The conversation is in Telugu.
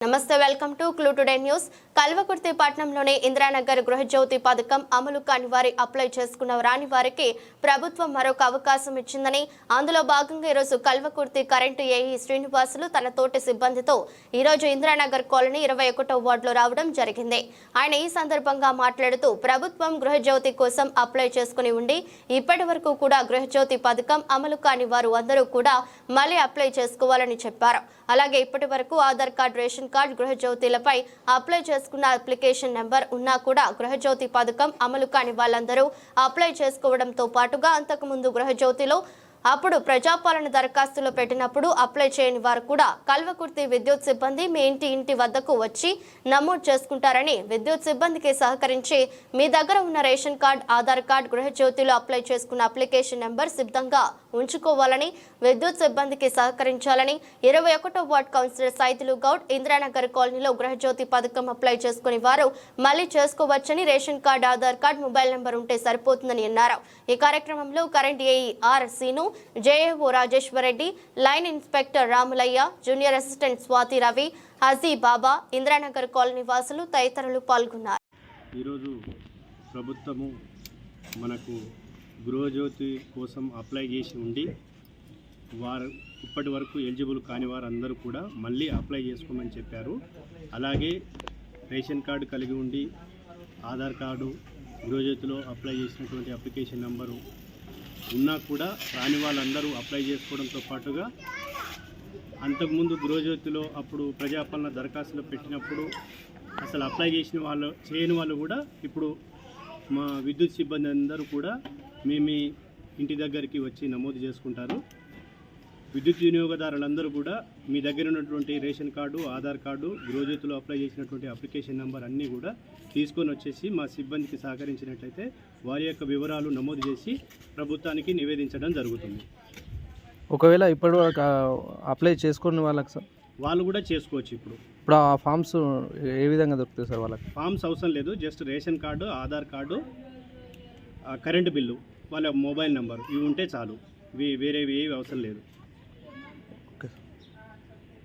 నమస్తే welcome to clue today news. Kalwakurthy పట్టణంలోని ఇందిరానగర్ గృహజ్యోతి పథకం అమలు కాని వారి అప్లై చేసుకున్న రాని వారికి ప్రభుత్వం మరొక అవకాశం ఇచ్చిందని, అందులో భాగంగా ఈరోజు కల్వకుర్తి కరెంటు ఏఈ శ్రీనివాసులు తన తోటి సిబ్బందితో ఈరోజు ఇందిరానగర్ కాలనీ 21వ వార్డులో రావడం జరిగింది. ఆయన ఈ సందర్భంగా మాట్లాడుతూ ప్రభుత్వం గృహజ్యోతి కోసం అప్లై చేసుకుని ఉండి ఇప్పటి వరకు కూడా గృహజ్యోతి పథకం అమలు కాని వారు అందరూ కూడా మళ్ళీ అప్లై చేసుకోవాలని చెప్పారు. అలాగే ఇప్పటి వరకు ఆధార్ కార్డు, రేషన్ కార్డు, గృహజ్యోతిలపై అప్లై చేసుకున్న అప్లికేషన్ నెంబర్ ఉన్నా కూడా గృహజ్యోతి పథకం అమలు కాని వాళ్ళందరూ అప్లై చేసుకోవడంతో పాటుగా అంతకుముందు గృహజ్యోతిలో అప్పుడు ప్రజాపాలన దరఖాస్తులో పెట్టినప్పుడు అప్లై చేయని వారు కూడా కల్వకుర్తి విద్యుత్ సిబ్బంది మీ ఇంటి వద్దకు వచ్చి నమోదు చేసుకుంటారని, విద్యుత్ సిబ్బందికి సహకరించి మీ దగ్గర ఉన్న రేషన్ కార్డు, ఆధార్ కార్డు, గృహజ్యోతిలో అప్లై చేసుకున్న అప్లికేషన్ నెంబర్ సిద్ధంగా ఉంచుకోవాలని, విద్యుత్ సిబ్బందికి సహకరించాలని 21వ వార్డు కౌన్సిలర్ సైదులు గౌడ్ ఇందిరానగర్ కాలనీలో గృహజ్యోతి పథకం అప్లై చేసుకుని వారు మళ్ళీ చేసుకోవచ్చని, ration card, Aadhaar card, mobile number ఉంటే సరిపోతుందని అన్నారు. ఈ కార్యక్రమంలో current AE R Seenu, JAO Rajeshwar Reddy, line inspector Ramulayya, junior assistant Swathi Ravi, Haji Baba, Indiranagar colony వాసులు తదితరులు పాల్గొన్నారు. ఈరోజు ప్రభుత్వము మనకు గృహజ్యోతి కోసం అప్లై చేసి ఉండి వారు ఇప్పటి వరకు ఎలిజిబుల్ కాని వారందరూ కూడా మళ్ళీ అప్లై చేసుకోమని చెప్పారు. అలాగే రేషన్ కార్డు కలిగి ఉండి ఆధార్ కార్డు, గృహజ్యోతిలో అప్లై చేసినటువంటి అప్లికేషన్ నెంబరు ఉన్నా కూడా రాని వాళ్ళందరూ అప్లై చేసుకోవడంతో పాటుగా అంతకుముందు గృహజ్యోతిలో అప్పుడు ప్రజాపాలన దరఖాస్తులో పెట్టినప్పుడు అసలు అప్లై చేసిన వాళ్ళు చేయని వాళ్ళు కూడా ఇప్పుడు మా విద్యుత్ సిబ్బంది అందరూ కూడా మీ ఇంటి దగ్గరికి వచ్చి నమోదు చేసుకుంటారు. విద్యుత్ వినియోగదారులందరూ కూడా మీ దగ్గర ఉన్నటువంటి రేషన్ కార్డు, ఆధార్ కార్డు, గృహజ్యోతిలో అప్లై చేసినటువంటి అప్లికేషన్ నెంబర్ అన్నీ కూడా తీసుకొని వచ్చేసి మా సిబ్బందికి సహకరించినట్లయితే వారి యొక్క వివరాలు నమోదు చేసి ప్రభుత్వానికి నివేదించడం జరుగుతుంది. ఒకవేళ ఇప్పటి వరకు అప్లై చేసుకున్న వాళ్ళకి సార్ వాళ్ళు కూడా చేసుకోవచ్చు. ఇప్పుడు ఆ ఫామ్స్ ఏ విధంగా దొరుకుతాయి సార్? వాళ్ళకి ఫామ్స్ అవసరం లేదు, just ration card, Aadhaar card, current bill, వాళ్ళ మొబైల్ నెంబర్ ఇవి ఉంటే చాలు, వేరేవి ఏవి అవసరం లేదు.